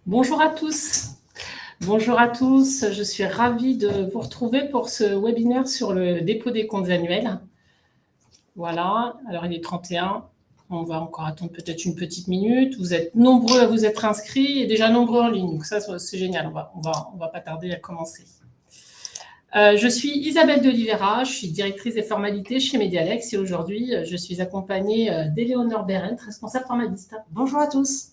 Bonjour à tous. Bonjour à tous. Je suis ravie de vous retrouver pour ce webinaire sur le dépôt des comptes annuels. Voilà, alors il est 31. On va encore attendre peut-être une petite minute. Vous êtes nombreux à vous être inscrits et déjà nombreux en ligne. Donc ça, c'est génial. On va pas tarder à commencer. Je suis Isabelle de Oliveira, je suis directrice des formalités chez Medialex et aujourd'hui, je suis accompagnée d'Éléonore Berent, responsable formaliste. Bonjour à tous.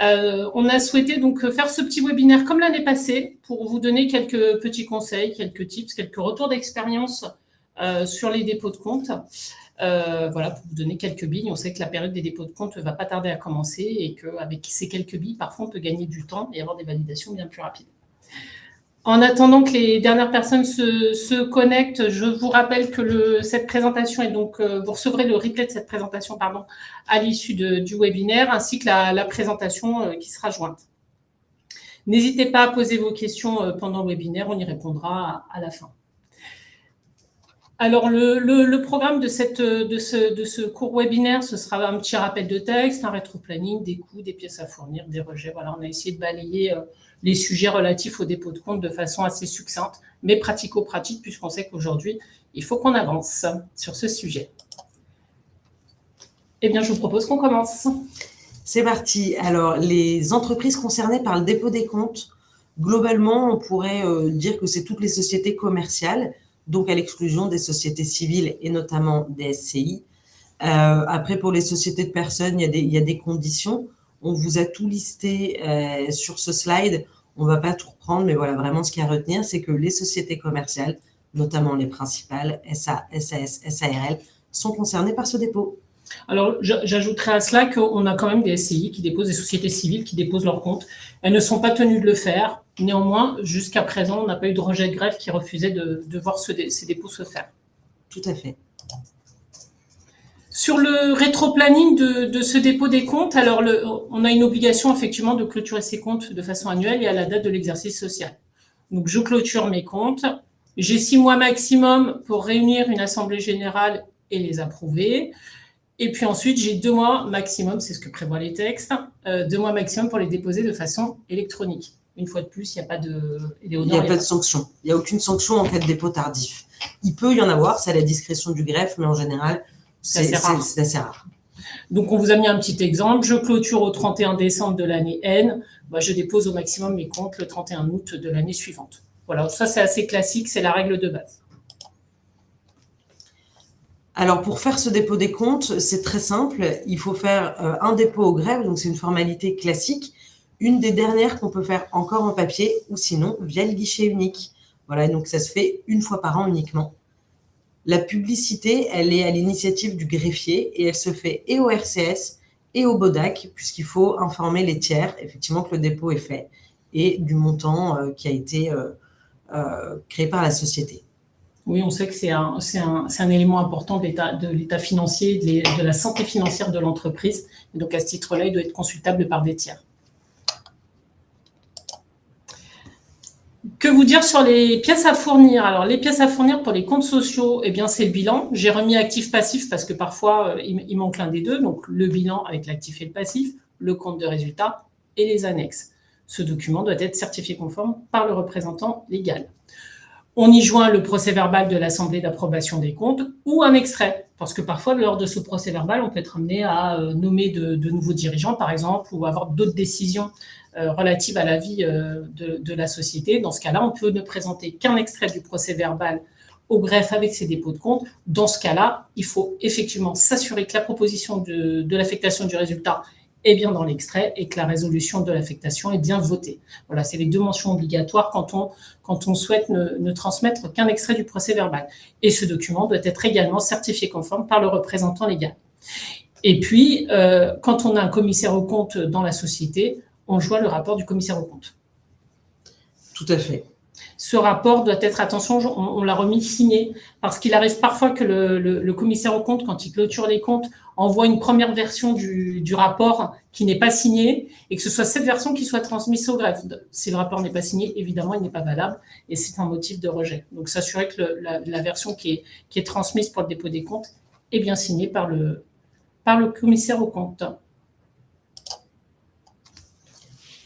On a souhaité donc faire ce petit webinaire comme l'année passée pour vous donner quelques petits conseils, quelques tips, quelques retours d'expérience sur les dépôts de compte. Voilà, pour vous donner quelques billes. On sait que la période des dépôts de compte ne va pas tarder à commencer et qu'avec ces quelques billes, parfois, on peut gagner du temps et avoir des validations bien plus rapides. En attendant que les dernières personnes se connectent, je vous rappelle que cette présentation est donc, vous recevrez le replay de cette présentation, pardon, à l'issue du webinaire, ainsi que la présentation qui sera jointe. N'hésitez pas à poser vos questions pendant le webinaire, on y répondra à la fin. Alors, le programme de ce court webinaire, ce sera un petit rappel de texte, un rétro-planning, des coûts, des pièces à fournir, des rejets. Voilà, on a essayé de balayer les sujets relatifs au dépôt de compte de façon assez succincte, mais pratico-pratique, puisqu'on sait qu'aujourd'hui, il faut qu'on avance sur ce sujet. Eh bien, je vous propose qu'on commence. C'est parti. Alors, les entreprises concernées par le dépôt des comptes, globalement, on pourrait dire que c'est toutes les sociétés commerciales, donc à l'exclusion des sociétés civiles et notamment des SCI. Après, pour les sociétés de personnes, il y a des conditions. On vous a tout listé sur ce slide. On ne va pas tout reprendre, mais voilà, vraiment, ce qu'il y a à retenir, c'est que les sociétés commerciales, notamment les principales, SA, SAS, SARL, sont concernées par ce dépôt. Alors, j'ajouterais à cela qu'on a quand même des SCI qui déposent, des sociétés civiles qui déposent leurs comptes. Elles ne sont pas tenues de le faire. Néanmoins, jusqu'à présent, on n'a pas eu de rejet de greffe qui refusait de voir ces dépôts se faire. Tout à fait. Sur le rétro-planning de ce dépôt des comptes, alors on a une obligation effectivement de clôturer ses comptes de façon annuelle et à la date de l'exercice social. Donc, je clôture mes comptes. J'ai 6 mois maximum pour réunir une assemblée générale et les approuver. Et puis ensuite, j'ai 2 mois maximum, c'est ce que prévoient les textes, 2 mois maximum pour les déposer de façon électronique. Une fois de plus, il n'y a pas de... Il n'y a pas de sanction. Il n'y a aucune sanction en cas de dépôt tardif. Il peut y en avoir, c'est à la discrétion du greffe, mais en général, c'est assez rare. Donc, on vous a mis un petit exemple. Je clôture au 31 décembre de l'année N. Je dépose au maximum mes comptes le 31 août de l'année suivante. Voilà, ça, c'est assez classique, c'est la règle de base. Alors, pour faire ce dépôt des comptes, c'est très simple. Il faut faire un dépôt au greffe, donc c'est une formalité classique. Une des dernières qu'on peut faire encore en papier ou sinon via le guichet unique. Voilà, donc ça se fait une fois par an uniquement. La publicité, elle est à l'initiative du greffier et elle se fait et au RCS et au BODAC, puisqu'il faut informer les tiers, effectivement, que le dépôt est fait et du montant qui a été créé par la société. Oui, on sait que c'est un élément important de l'état financier, de la santé financière de l'entreprise. Et donc, à ce titre-là, il doit être consultable par des tiers. Que vous dire sur les pièces à fournir? Alors, les pièces à fournir pour les comptes sociaux, eh bien, c'est le bilan. J'ai remis actif-passif parce que parfois, il manque l'un des deux. Donc, le bilan avec l'actif et le passif, le compte de résultat et les annexes. Ce document doit être certifié conforme par le représentant légal. On y joint le procès-verbal de l'Assemblée d'approbation des comptes ou un extrait, parce que parfois, lors de ce procès-verbal, on peut être amené à nommer de nouveaux dirigeants, par exemple, ou avoir d'autres décisions relatives à la vie de la société. Dans ce cas-là, on peut ne présenter qu'un extrait du procès-verbal au greffe avec ses dépôts de compte. Dans ce cas-là, il faut effectivement s'assurer que la proposition de l'affectation du résultat est bien dans l'extrait et que la résolution de l'affectation est bien votée. Voilà, c'est les deux mentions obligatoires quand on souhaite ne transmettre qu'un extrait du procès-verbal. Et ce document doit être également certifié conforme par le représentant légal. Et puis, quand on a un commissaire aux comptes dans la société, on joint le rapport du commissaire aux comptes. Tout à fait. Ce rapport doit être, attention, on l'a remis signé, parce qu'il arrive parfois que le commissaire aux comptes, quand il clôture les comptes, envoie une première version du rapport qui n'est pas signée, et que ce soit cette version qui soit transmise au greffe. Si le rapport n'est pas signé, évidemment, il n'est pas valable, et c'est un motif de rejet. Donc, s'assurer que la version qui est transmise pour le dépôt des comptes est bien signée par le commissaire aux comptes.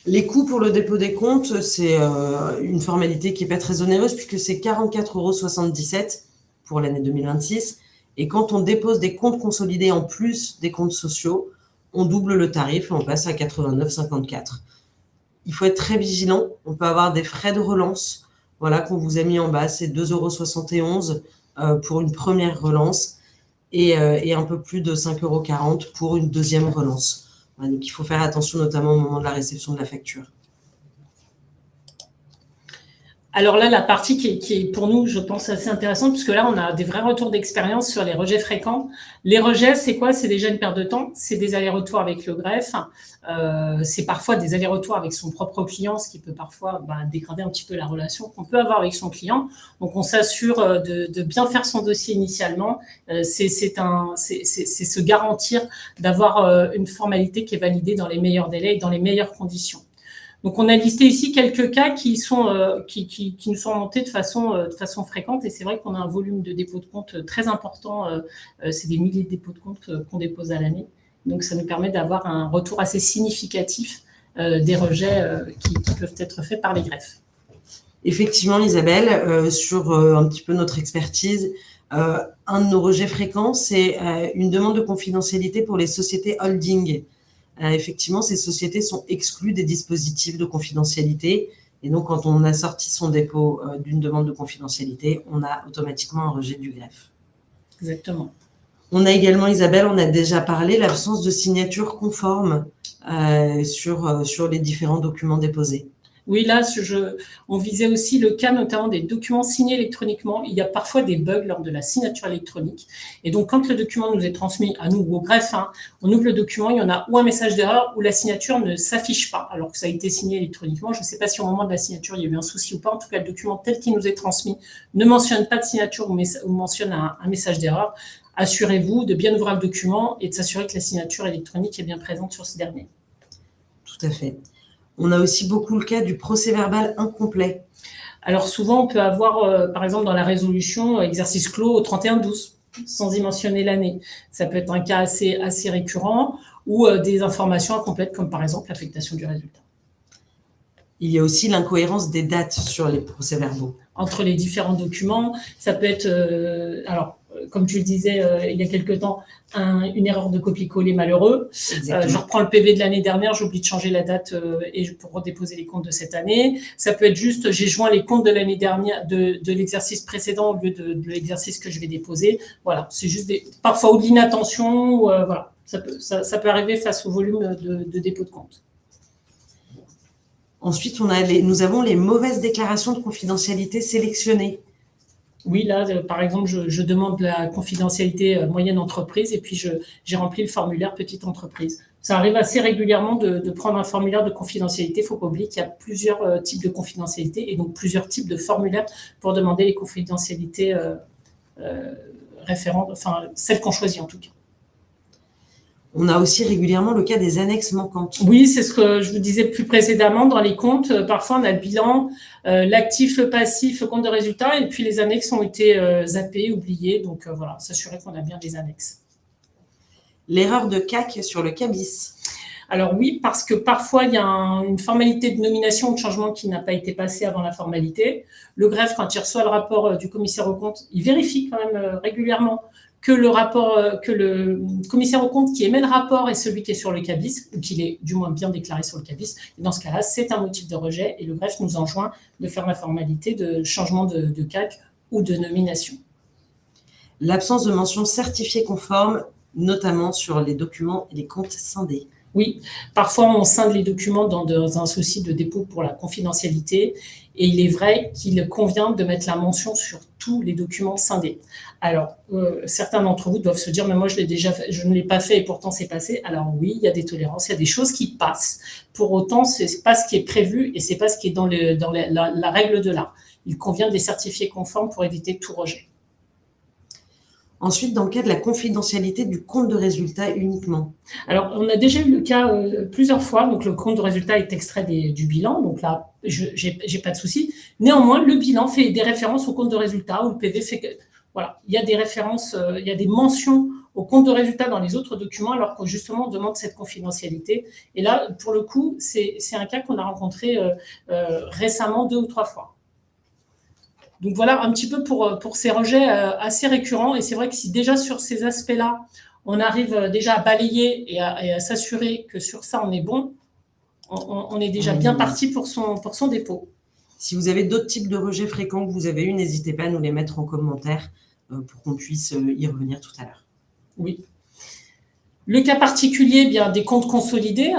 Les coûts pour le dépôt des comptes, c'est une formalité qui n'est pas très onéreuse puisque c'est 44,77 € pour l'année 2026. Et quand on dépose des comptes consolidés en plus des comptes sociaux, on double le tarif et on passe à 89,54 €. Il faut être très vigilant. On peut avoir des frais de relance. Voilà, qu'on vous a mis en bas, c'est 2,71 € pour une première relance et un peu plus de 5,40 € pour une deuxième relance. Donc, il faut faire attention, notamment au moment de la réception de la facture. Alors là, la partie qui est pour nous, je pense, assez intéressante, puisque là, on a des vrais retours d'expérience sur les rejets fréquents. Les rejets, c'est quoi? C'est déjà une perte de temps, c'est des allers-retours avec le greffe, c'est parfois des allers-retours avec son propre client, ce qui peut parfois dégrader un petit peu la relation qu'on peut avoir avec son client. Donc, on s'assure de bien faire son dossier initialement. C'est se garantir d'avoir une formalité qui est validée dans les meilleurs délais et dans les meilleures conditions. Donc, on a listé ici quelques cas qui nous sont montés de façon fréquente. Et c'est vrai qu'on a un volume de dépôt de compte très important. C'est des milliers de dépôts de compte qu'on dépose à l'année. Donc, ça nous permet d'avoir un retour assez significatif des rejets qui peuvent être faits par les greffes. Effectivement, Isabelle, sur un petit peu notre expertise, un de nos rejets fréquents, c'est une demande de confidentialité pour les sociétés holding. Effectivement, ces sociétés sont exclues des dispositifs de confidentialité. Et donc, quand on a sorti son dépôt d'une demande de confidentialité, on a automatiquement un rejet du greffe. Exactement. On a également, Isabelle, on a déjà parlé, l'absence de signature conforme sur les différents documents déposés. Oui, là, on visait aussi le cas notamment des documents signés électroniquement. Il y a parfois des bugs lors de la signature électronique. Et donc, quand le document nous est transmis à nous ou au greffe, on ouvre le document, il y en a ou un message d'erreur ou la signature ne s'affiche pas, alors que ça a été signé électroniquement. Je ne sais pas si au moment de la signature, il y a eu un souci ou pas. En tout cas, le document tel qu'il nous est transmis ne mentionne pas de signature ou mentionne un message d'erreur. Assurez-vous de bien ouvrir le document et de s'assurer que la signature électronique est bien présente sur ce dernier. Tout à fait. On a aussi beaucoup le cas du procès-verbal incomplet. Alors souvent, on peut avoir, par exemple, dans la résolution, exercice clos au 31/12, sans y mentionner l'année. Ça peut être un cas assez récurrent ou des informations incomplètes, comme par exemple l'affectation du résultat. Il y a aussi l'incohérence des dates sur les procès-verbaux. Entre les différents documents, ça peut être, comme tu le disais il y a quelque temps, une erreur de copier-coller malheureux. Je reprends le PV de l'année dernière, j'oublie de changer la date pour redéposer les comptes de cette année. Ça peut être juste, j'ai joint les comptes de l'année dernière, de l'exercice précédent au lieu de l'exercice que je vais déposer. Voilà, c'est juste parfois ou de l'inattention, voilà, ça peut arriver face au volume de dépôt de compte. Ensuite, nous avons les mauvaises déclarations de confidentialité sélectionnées. Oui, là, par exemple, je demande la confidentialité moyenne entreprise et puis j'ai rempli le formulaire petite entreprise. Ça arrive assez régulièrement de prendre un formulaire de confidentialité. Il ne faut pas oublier qu'il y a plusieurs types de confidentialité et donc plusieurs types de formulaires pour demander les confidentialités référentes, enfin celles qu'on choisit en tout cas. On a aussi régulièrement le cas des annexes manquantes. Oui, c'est ce que je vous disais plus précédemment. Dans les comptes, parfois, on a le bilan, l'actif, le passif, le compte de résultat, et puis les annexes ont été zappées, oubliées. Donc, voilà, s'assurer qu'on a bien des annexes. L'erreur de CAC sur le CABIS. Alors oui, parce que parfois, il y a une formalité de nomination ou de changement qui n'a pas été passée avant la formalité. Le greffe, quand il reçoit le rapport du commissaire aux comptes, il vérifie quand même régulièrement que le commissaire aux comptes qui émet le rapport est celui qui est sur le CABIS, ou qu'il est du moins bien déclaré sur le CABIS. Et dans ce cas-là, c'est un motif de rejet et le greffe nous enjoint de faire la formalité de changement de CAC ou de nomination. L'absence de mention certifiée conforme, notamment sur les documents et les comptes scindés. Oui, parfois on scinde les documents dans un souci de dépôt pour la confidentialité et il est vrai qu'il convient de mettre la mention sur tous les documents scindés. Alors, certains d'entre vous doivent se dire « mais moi je ne l'ai pas fait et pourtant c'est passé ». Alors oui, il y a des tolérances, il y a des choses qui passent. Pour autant, ce n'est pas ce qui est prévu et ce n'est pas ce qui est dans la règle de l'art. Il convient de les certifier conformes pour éviter tout rejet. Ensuite, dans le cas de la confidentialité du compte de résultat uniquement. Alors, on a déjà eu le cas plusieurs fois. Donc, le compte de résultat est extrait du bilan. Donc là, j'ai pas de souci. Néanmoins, le bilan fait des références au compte de résultat ou le PV fait que, voilà, il y a des références, il y a des mentions au compte de résultat dans les autres documents, alors que justement on demande cette confidentialité. Et là, pour le coup, c'est un cas qu'on a rencontré récemment 2 ou 3 fois. Donc voilà un petit peu pour ces rejets assez récurrents. Et c'est vrai que si déjà sur ces aspects-là, on arrive déjà à balayer et à s'assurer que sur ça on est bon, on est déjà bien parti pour son dépôt. Si vous avez d'autres types de rejets fréquents que vous avez eus, n'hésitez pas à nous les mettre en commentaire pour qu'on puisse y revenir tout à l'heure. Oui. Le cas particulier, bien des comptes consolidés.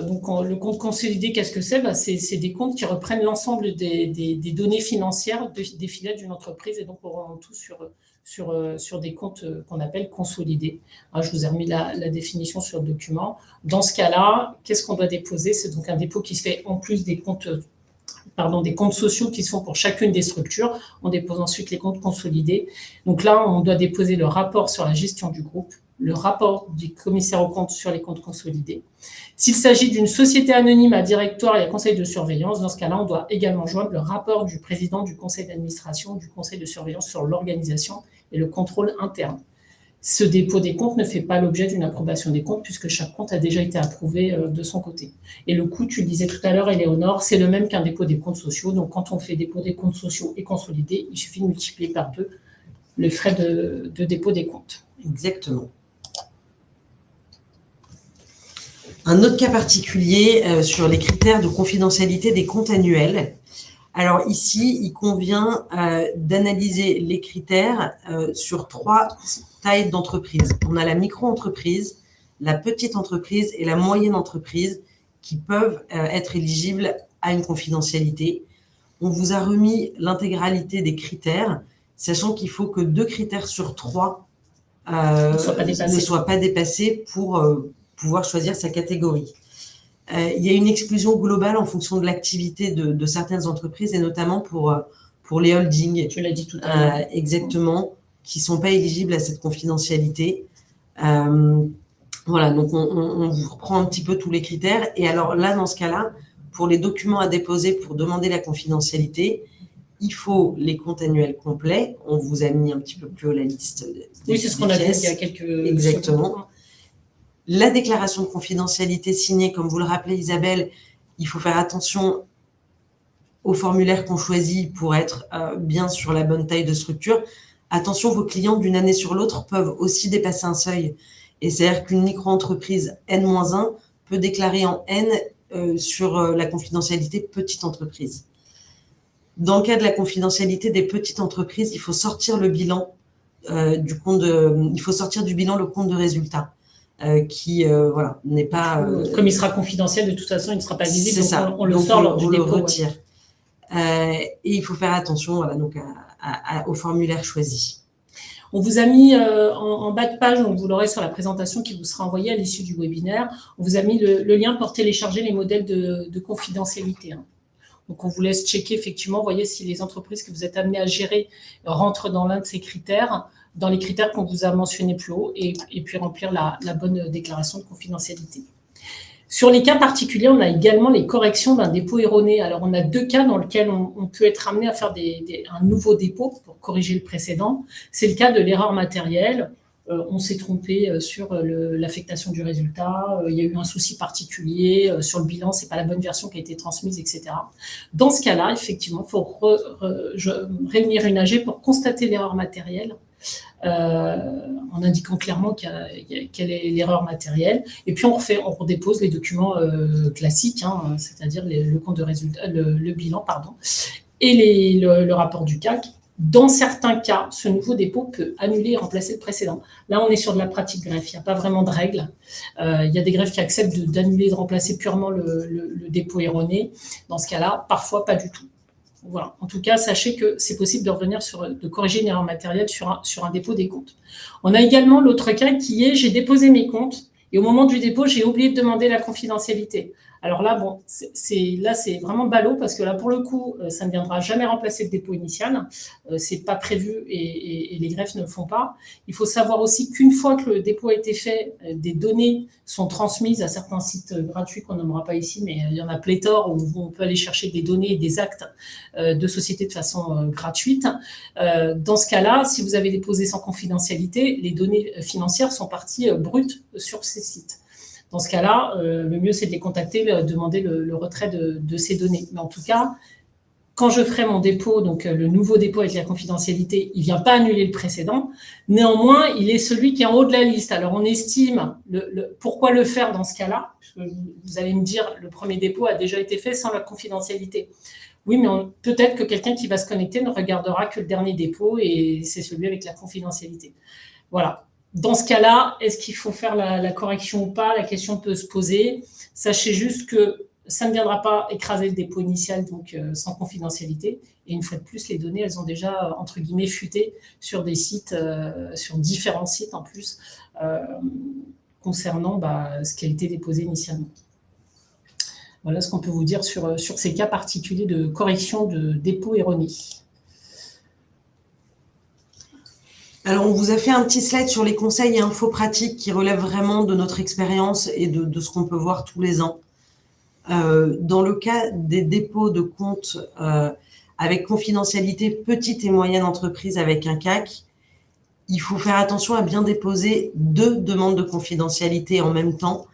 Donc le compte consolidé, qu'est-ce que c'est? C'est des comptes qui reprennent l'ensemble des données financières des filiales d'une entreprise, et donc on rend tout sur des comptes qu'on appelle consolidés. Je vous ai remis la définition sur le document. Dans ce cas-là, qu'est-ce qu'on doit déposer? C'est donc un dépôt qui se fait en plus des comptes sociaux qui sont pour chacune des structures. On dépose ensuite les comptes consolidés. Donc là, on doit déposer le rapport sur la gestion du groupe, le rapport du commissaire aux comptes sur les comptes consolidés. S'il s'agit d'une société anonyme à directoire et à conseil de surveillance, dans ce cas-là, on doit également joindre le rapport du président du conseil d'administration, du conseil de surveillance sur l'organisation et le contrôle interne. Ce dépôt des comptes ne fait pas l'objet d'une approbation des comptes puisque chaque compte a déjà été approuvé de son côté. Et le coût, tu le disais tout à l'heure, Éléonore, c'est le même qu'un dépôt des comptes sociaux. Donc, quand on fait dépôt des comptes sociaux et consolidés, il suffit de multiplier par 2 le frais de dépôt des comptes. Exactement. Un autre cas particulier sur les critères de confidentialité des comptes annuels. Alors ici, il convient d'analyser les critères sur 3 tailles d'entreprise. On a la micro-entreprise, la petite entreprise et la moyenne entreprise qui peuvent être éligibles à une confidentialité. On vous a remis l'intégralité des critères, sachant qu'il faut que 2 critères sur 3 ne soient pas dépassés pour pouvoir choisir sa catégorie. Il y a une exclusion globale en fonction de l'activité de certaines entreprises, et notamment pour les holdings. Tu l'as dit tout à l'heure. Exactement, qui ne sont pas éligibles à cette confidentialité. Voilà, donc on vous reprend un petit peu tous les critères. Et alors là, dans ce cas-là, pour les documents à déposer pour demander la confidentialité, il faut les comptes annuels complets. On vous a mis un petit peu plus haut la liste. Oui, c'est ce qu'on a vu il y a quelques Exactement. secondes. La déclaration de confidentialité signée, comme vous le rappelez Isabelle, il faut faire attention au formulaire qu'on choisit pour être bien sur la bonne taille de structure. Attention, vos clients d'une année sur l'autre peuvent aussi dépasser un seuil. Et c'est-à-dire qu'une micro-entreprise N-1 peut déclarer en N sur la confidentialité petite entreprise. Dans le cas de la confidentialité des petites entreprises, il faut sortir le bilan il faut sortir du bilan le compte de résultat. Qui voilà, n'est pas... Comme il sera confidentiel, de toute façon, il ne sera pas visible, donc ça. on le sort lors du dépôt. On le retire. Et il faut faire attention voilà, donc au formulaire choisi. On vous a mis en bas de page, donc vous l'aurez sur la présentation qui vous sera envoyée à l'issue du webinaire, on vous a mis le lien pour télécharger les modèles de confidentialité. Donc, on vous laisse checker, effectivement, voyez si les entreprises que vous êtes amenés à gérer rentrent dans l'un de ces critères, dans les critères qu'on vous a mentionnés plus haut, et puis remplir la bonne déclaration de confidentialité. Sur les cas particuliers, on a également les corrections d'un dépôt erroné. Alors, on a 2 cas dans lesquels on peut être amené à faire un nouveau dépôt pour corriger le précédent. C'est le cas de l'erreur matérielle. On s'est trompé sur l'affectation du résultat, il y a eu un souci particulier, sur le bilan, ce n'est pas la bonne version qui a été transmise, etc. Dans ce cas-là, effectivement, il faut réunir une AG pour constater l'erreur matérielle, en indiquant clairement quelle est l'erreur matérielle. Et puis, on redépose les documents classiques, c'est-à-dire le compte de résultat, le bilan, pardon, et le rapport du CAC. Dans certains cas, ce nouveau dépôt peut annuler et remplacer le précédent. Là, on est sur de la pratique greffe. Il n'y a pas vraiment de règles. Il y a des greffes qui acceptent d'annuler et de remplacer purement le dépôt erroné. Dans ce cas-là, parfois pas du tout. Voilà. En tout cas, sachez que c'est possible de corriger une erreur matérielle sur un dépôt des comptes. On a également l'autre cas qui est j'ai déposé mes comptes et au moment du dépôt, j'ai oublié de demander la confidentialité. Alors là, bon, c'est vraiment ballot parce que là, pour le coup, ça ne viendra jamais remplacer le dépôt initial. C'est pas prévu et les greffes ne le font pas. Il faut savoir aussi qu'une fois que le dépôt a été fait, des données sont transmises à certains sites gratuits qu'on nommera pas ici, mais il y en a pléthore où on peut aller chercher des données et des actes de société de façon gratuite. Dans ce cas-là, si vous avez déposé sans confidentialité, les données financières sont parties brutes sur ces sites. Dans ce cas-là, le mieux, c'est de les contacter, demander le retrait de ces données. Mais en tout cas, quand je ferai mon dépôt, donc le nouveau dépôt avec la confidentialité, il ne vient pas annuler le précédent. Néanmoins, il est celui qui est en haut de la liste. Alors, on estime pourquoi le faire dans ce cas-là. Vous allez me dire, le premier dépôt a déjà été fait sans la confidentialité. Oui, mais peut-être que quelqu'un qui va se connecter ne regardera que le dernier dépôt et c'est celui avec la confidentialité. Voilà. Dans ce cas-là, est-ce qu'il faut faire la correction ou pas? La question peut se poser. Sachez juste que ça ne viendra pas écraser le dépôt initial, donc sans confidentialité. Et une fois de plus, les données, elles ont déjà, entre guillemets, fuité sur des sites, sur différents sites en plus, concernant ce qui a été déposé initialement. Voilà ce qu'on peut vous dire sur ces cas particuliers de correction de dépôt erroné. Alors, on vous a fait un petit slide sur les conseils et infos pratiques qui relèvent vraiment de notre expérience et de ce qu'on peut voir tous les ans. Dans le cas des dépôts de comptes avec confidentialité petite et moyenne entreprise avec un CAC, il faut faire attention à bien déposer 2 demandes de confidentialité en même temps,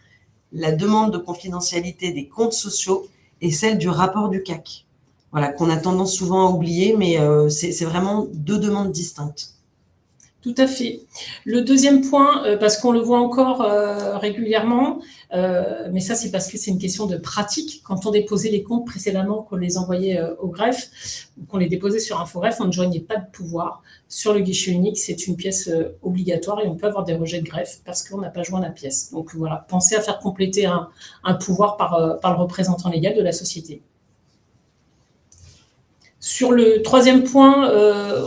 la demande de confidentialité des comptes sociaux et celle du rapport du CAC. Voilà, qu'on a tendance souvent à oublier, mais c'est vraiment 2 demandes distinctes. Tout à fait. Le deuxième point, parce qu'on le voit encore régulièrement, mais ça c'est parce que c'est une question de pratique. Quand on déposait les comptes précédemment, qu'on les envoyait au greffe, ou qu'on les déposait sur InfoGreffe, on ne joignait pas de pouvoir. Sur le guichet unique, c'est une pièce obligatoire et on peut avoir des rejets de greffe parce qu'on n'a pas joint la pièce. Donc voilà, pensez à faire compléter un pouvoir par le représentant légal de la société. Sur le troisième point,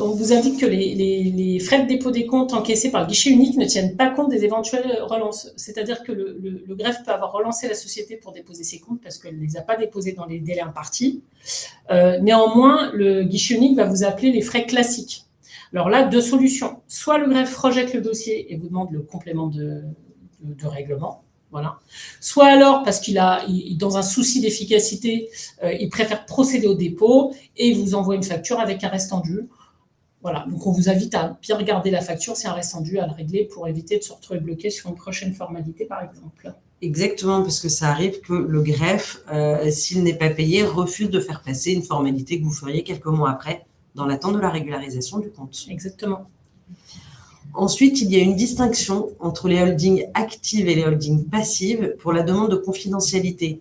on vous indique que les frais de dépôt des comptes encaissés par le guichet unique ne tiennent pas compte des éventuelles relances. C'est-à-dire que le greffe peut avoir relancé la société pour déposer ses comptes parce qu'elle ne les a pas déposés dans les délais impartis. Néanmoins, le guichet unique va vous appeler les frais classiques. Alors là, 2 solutions. Soit le greffe rejette le dossier et vous demande le complément de règlement. Voilà. Soit alors, parce dans un souci d'efficacité, il préfère procéder au dépôt et il vous envoie une facture avec un restant dû. Voilà. Donc, on vous invite à bien regarder la facture, c'est un restant dû à le régler pour éviter de se retrouver bloqué sur une prochaine formalité, par exemple. Exactement, parce que ça arrive que le greffe, s'il n'est pas payé, refuse de faire passer une formalité que vous feriez quelques mois après, dans l'attente de la régularisation du compte. Exactement. Ensuite, il y a une distinction entre les holdings actives et les holdings passives pour la demande de confidentialité.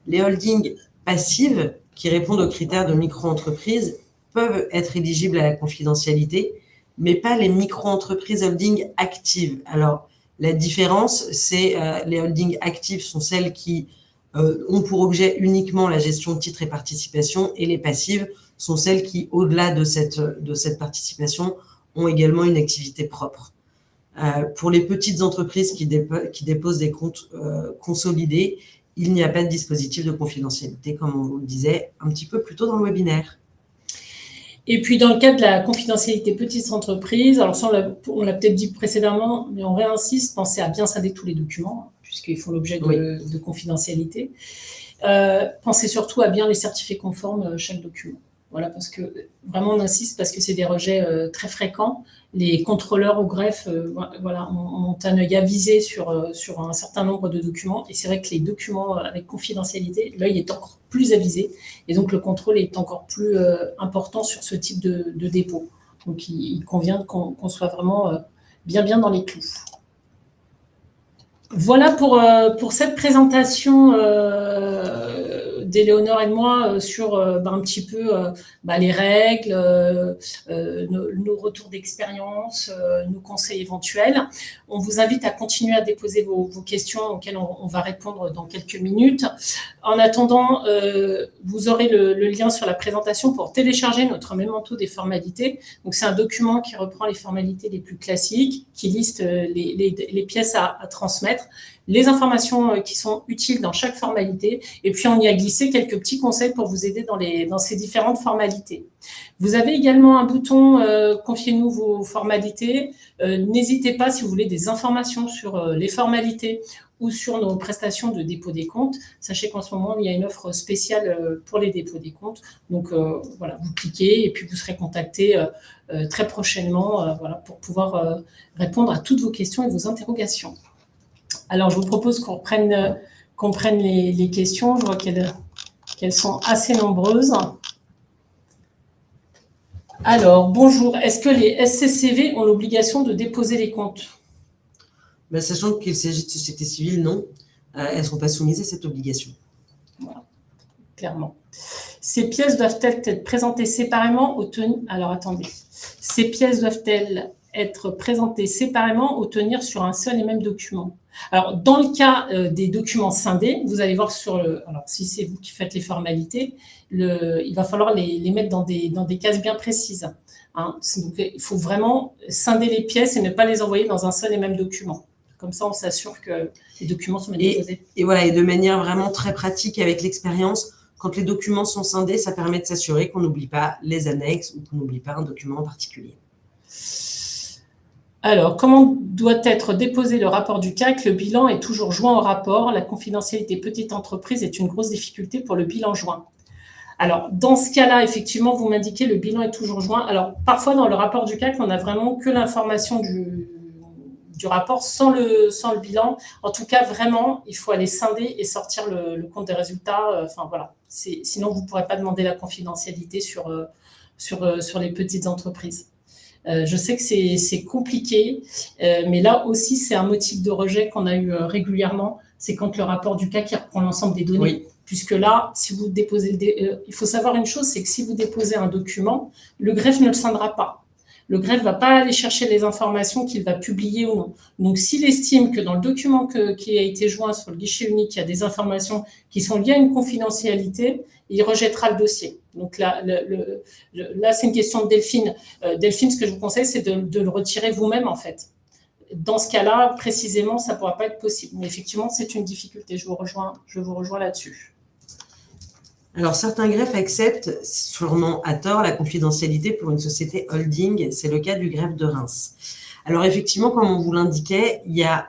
Les holdings passives, qui répondent aux critères de micro-entreprise, peuvent être éligibles à la confidentialité, mais pas les micro-entreprises holding actives. Alors, la différence, c'est les holdings actives sont celles qui ont pour objet uniquement la gestion de titres et participations, et les passives sont celles qui, au-delà de cette participation, ont également une activité propre. Pour les petites entreprises qui déposent des comptes consolidés, il n'y a pas de dispositif de confidentialité, comme on vous le disait un petit peu plus tôt dans le webinaire. Et puis, dans le cas de la confidentialité petites entreprises, alors ça, on l'a peut-être dit précédemment, mais on réinsiste, pensez à bien scinder tous les documents, puisqu'ils font l'objet de confidentialité. Pensez surtout à bien les certifier conformes chaque document. Voilà, parce que vraiment on insiste parce que c'est des rejets très fréquents. Les contrôleurs au greffe ont un œil avisé sur un certain nombre de documents. Et c'est vrai que les documents avec confidentialité, l'œil est encore plus avisé. Et donc le contrôle est encore plus important sur ce type de dépôt. Donc il convient qu'on soit vraiment bien dans les clous. Voilà pour cette présentation d'Éléonore et de moi sur un petit peu les règles, nos retours d'expérience, nos conseils éventuels. On vous invite à continuer à déposer vos questions auxquelles on va répondre dans quelques minutes. En attendant, vous aurez le lien sur la présentation pour télécharger notre mémento des formalités. Donc, c'est un document qui reprend les formalités les plus classiques, qui liste les pièces à transmettre, les informations qui sont utiles dans chaque formalité, et puis on y a glissé quelques petits conseils pour vous aider dans ces différentes formalités. Vous avez également un bouton « Confiez-nous vos formalités ». N'hésitez pas, si vous voulez des informations sur les formalités ou sur nos prestations de dépôt des comptes. Sachez qu'en ce moment, il y a une offre spéciale pour les dépôts des comptes. Donc, voilà, vous cliquez et puis vous serez contacté très prochainement pour pouvoir répondre à toutes vos questions et vos interrogations. Alors, je vous propose qu'on prenne les questions. Je vois qu'elles sont assez nombreuses. Alors, bonjour. Est-ce que les SCCV ont l'obligation de déposer les comptes? Sachant qu'il s'agit de sociétés civiles, non. Elles ne sont pas soumises à cette obligation. Voilà, clairement. Ces pièces doivent-elles être présentées séparément ou tenues... Alors, attendez. Ces pièces doivent-elles être présentées séparément ou tenir sur un seul et même document? Alors, dans le cas des documents scindés, vous allez voir sur le... Alors, si c'est vous qui faites les formalités, il va falloir les mettre dans des cases bien précises. Hein. Donc, il faut vraiment scinder les pièces et ne pas les envoyer dans un seul et même document. Comme ça, on s'assure que les documents sont bien déposés. Et voilà, et de manière vraiment très pratique avec l'expérience, quand les documents sont scindés, ça permet de s'assurer qu'on n'oublie pas les annexes ou qu'on n'oublie pas un document en particulier. Alors, comment doit être déposé le rapport du CAC? Le bilan est toujours joint au rapport. La confidentialité petite entreprise est une grosse difficulté pour le bilan joint. Alors, dans ce cas-là, effectivement, vous m'indiquez le bilan est toujours joint. Alors, parfois, dans le rapport du CAC, on n'a vraiment que l'information du rapport sans le bilan. En tout cas, vraiment, il faut aller scinder et sortir le compte des résultats. Enfin, voilà. Sinon, vous ne pourrez pas demander la confidentialité sur les petites entreprises. Je sais que c'est compliqué, mais là aussi, c'est un motif de rejet qu'on a eu régulièrement. C'est quand le rapport du CAC reprend l'ensemble des données. Oui. Puisque là, si vous déposez, il faut savoir une chose, c'est que si vous déposez un document, le greffe ne le scindera pas. Le greffe ne va pas aller chercher les informations qu'il va publier ou non. Donc, s'il estime que dans le document qui a été joint sur le guichet unique, il y a des informations qui sont liées à une confidentialité, il rejettera le dossier. Donc là, c'est une question de Delphine. Delphine, ce que je vous conseille, c'est de le retirer vous-même, en fait. Dans ce cas-là, précisément, ça ne pourra pas être possible. Mais effectivement, c'est une difficulté. Je vous rejoins là-dessus. Alors, certains greffes acceptent, sûrement à tort, la confidentialité pour une société holding. C'est le cas du greffe de Reims. Alors, effectivement, comme on vous l'indiquait, il y a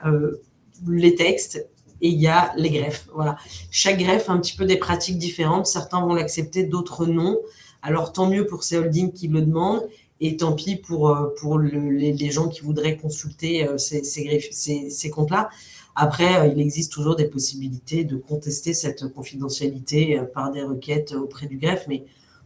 les textes et il y a les greffes. Voilà. Chaque greffe a un petit peu des pratiques différentes. Certains vont l'accepter, d'autres non. Alors, tant mieux pour ces holdings qui le demandent. Et tant pis pour les gens qui voudraient consulter ces comptes-là. Après, il existe toujours des possibilités de contester cette confidentialité par des requêtes auprès du greffe, mais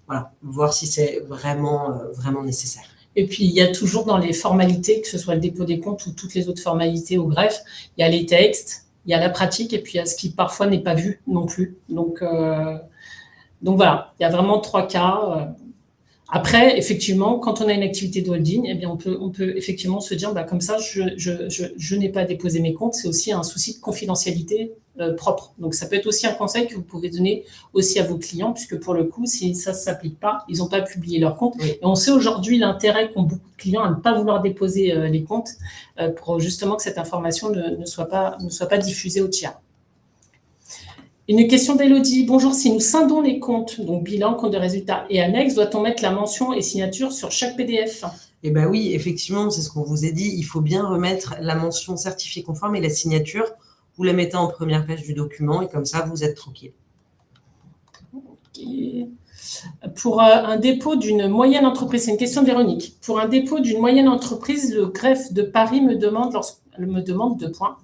voilà, voir si c'est vraiment nécessaire. Et puis, il y a toujours dans les formalités, que ce soit le dépôt des comptes ou toutes les autres formalités au greffe, il y a les textes, il y a la pratique et puis il y a ce qui parfois n'est pas vu non plus. Donc voilà, il y a vraiment 3 cas. Après, effectivement, quand on a une activité de holding, eh bien, on peut effectivement se dire, comme ça, je n'ai pas déposé mes comptes. C'est aussi un souci de confidentialité propre. Donc, ça peut être aussi un conseil que vous pouvez donner aussi à vos clients, puisque pour le coup, si ça ne s'applique pas, ils n'ont pas publié leurs comptes. Oui. Et on sait aujourd'hui l'intérêt qu'ont beaucoup de clients à ne pas vouloir déposer les comptes pour justement que cette information ne soit pas diffusée aux tiers. Une question d'Élodie. Bonjour, si nous scindons les comptes, donc bilan, compte de résultats et annexes, doit-on mettre la mention et signature sur chaque PDF? Eh bien oui, effectivement, c'est ce qu'on vous a dit. Il faut bien remettre la mention certifié conforme et la signature. Vous la mettez en première page du document et comme ça, vous êtes tranquille. Okay. Pour un dépôt d'une moyenne entreprise, c'est une question de Véronique. Pour un dépôt d'une moyenne entreprise, le greffe de Paris me demande 2 points.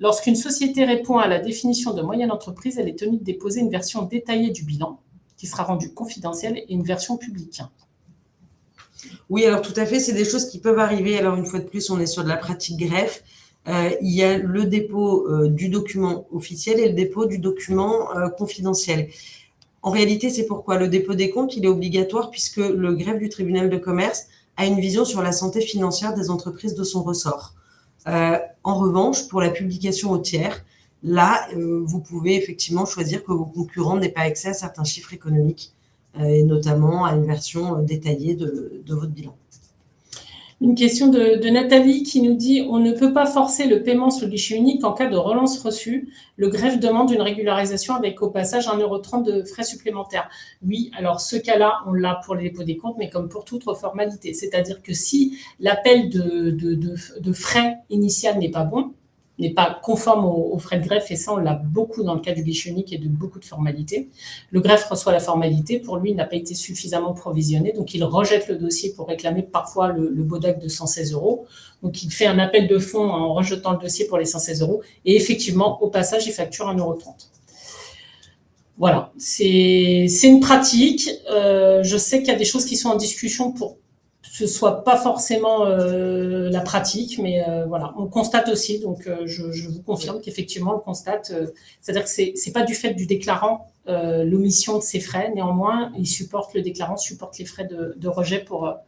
Lorsqu'une société répond à la définition de moyenne entreprise, elle est tenue de déposer une version détaillée du bilan qui sera rendue confidentielle et une version publique. Oui, alors tout à fait, c'est des choses qui peuvent arriver. Alors une fois de plus, on est sur de la pratique greffe. il y a le dépôt du document officiel et le dépôt du document confidentiel. En réalité, c'est pourquoi le dépôt des comptes, il est obligatoire puisque le greffe du tribunal de commerce a une vision sur la santé financière des entreprises de son ressort. En revanche, pour la publication au tiers, là, vous pouvez effectivement choisir que vos concurrents n'aient pas accès à certains chiffres économiques, et notamment à une version détaillée de votre bilan. Une question de Nathalie qui nous dit « On ne peut pas forcer le paiement sur le guichet unique en cas de relance reçue. Le greffe demande une régularisation avec au passage 1,30 € de frais supplémentaires. » Oui, alors ce cas-là, on l'a pour les dépôts des comptes, mais comme pour toute formalité. C'est-à-dire que si l'appel de frais initial n'est pas bon, n'est pas conforme aux frais de greffe, et ça, on l'a beaucoup dans le cas du guichet unique et de beaucoup de formalités. Le greffe reçoit la formalité, pour lui, il n'a pas été suffisamment provisionné, donc il rejette le dossier pour réclamer parfois le BODAC de 116 €. Donc, il fait un appel de fonds en rejetant le dossier pour les 116 €, et effectivement, au passage, il facture 1,30 €. Voilà, c'est une pratique. Je sais qu'il y a des choses qui sont en discussion pour que ce soit pas forcément la pratique, mais voilà, on constate aussi, donc je vous confirme qu'effectivement, on le constate, c'est-à-dire que c'est pas du fait du déclarant l'omission de ces frais, néanmoins, le déclarant supporte les frais de rejet pour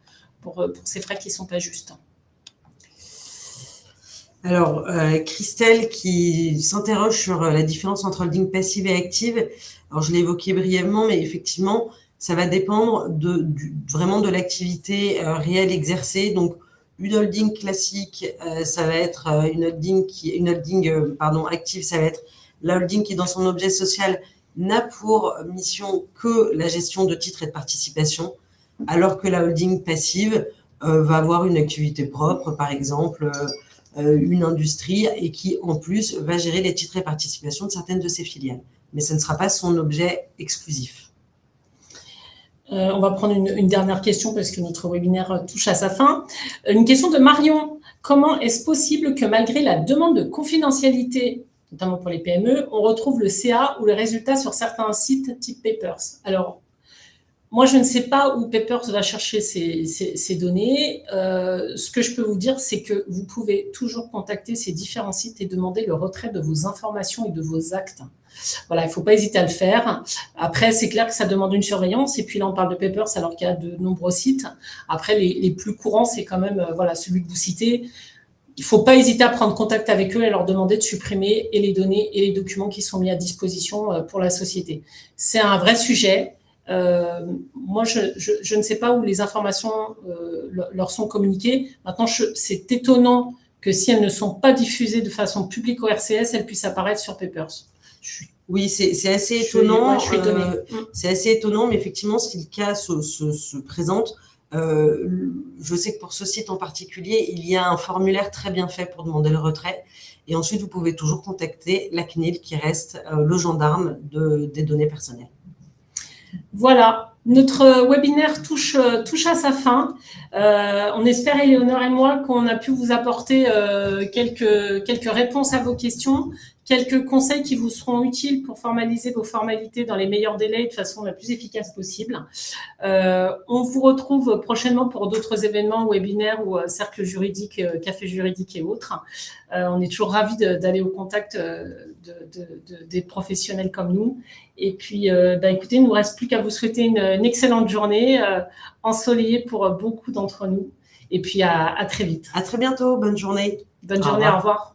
ces frais qui sont pas justes. Alors, Christelle qui s'interroge sur la différence entre holding passive et active. Alors, je l'ai évoqué brièvement, mais effectivement, ça va dépendre vraiment de l'activité réelle exercée. Donc, une holding classique, ça va être une holding active, ça va être la holding qui, dans son objet social, n'a pour mission que la gestion de titres et de participation, alors que la holding passive va avoir une activité propre, par exemple une industrie, et qui, en plus, va gérer les titres et participations de certaines de ses filiales. Mais ce ne sera pas son objet exclusif. On va prendre une dernière question parce que notre webinaire touche à sa fin. Une question de Marion. Comment est-ce possible que malgré la demande de confidentialité, notamment pour les PME, on retrouve le CA ou les résultats sur certains sites type Papers? Alors, moi, je ne sais pas où Papers va chercher ces données. Ce que je peux vous dire, c'est que vous pouvez toujours contacter ces différents sites et demander le retrait de vos informations et de vos actes. Voilà, il ne faut pas hésiter à le faire. Après, c'est clair que ça demande une surveillance. Et puis là, on parle de Papers alors qu'il y a de nombreux sites. Après, les plus courants, c'est quand même voilà, celui que vous citez. Il ne faut pas hésiter à prendre contact avec eux et leur demander de supprimer et les données et les documents qui sont mis à disposition pour la société. C'est un vrai sujet. Moi, je ne sais pas où les informations leur sont communiquées. Maintenant, c'est étonnant que si elles ne sont pas diffusées de façon publique au RCS, elles puissent apparaître sur Papers. Oui, c'est assez étonnant. Je suis étonnée. C'est assez étonnant, mais effectivement, si le cas se présente, je sais que pour ce site en particulier, il y a un formulaire très bien fait pour demander le retrait. Et ensuite, vous pouvez toujours contacter la CNIL qui reste le gendarme des données personnelles. Voilà, notre webinaire touche à sa fin. On espère, Éléonore et moi, qu'on a pu vous apporter quelques réponses à vos questions, quelques conseils qui vous seront utiles pour formaliser vos formalités dans les meilleurs délais et de façon la plus efficace possible. On vous retrouve prochainement pour d'autres événements, webinaires ou cercles juridiques, cafés juridiques et autres. On est toujours ravis d'aller au contact des professionnels comme nous. Et puis, écoutez, il ne nous reste plus qu'à vous souhaiter une excellente journée, ensoleillée pour beaucoup d'entre nous. Et puis, à très vite. À très bientôt. Bonne journée. Bonne journée, au revoir.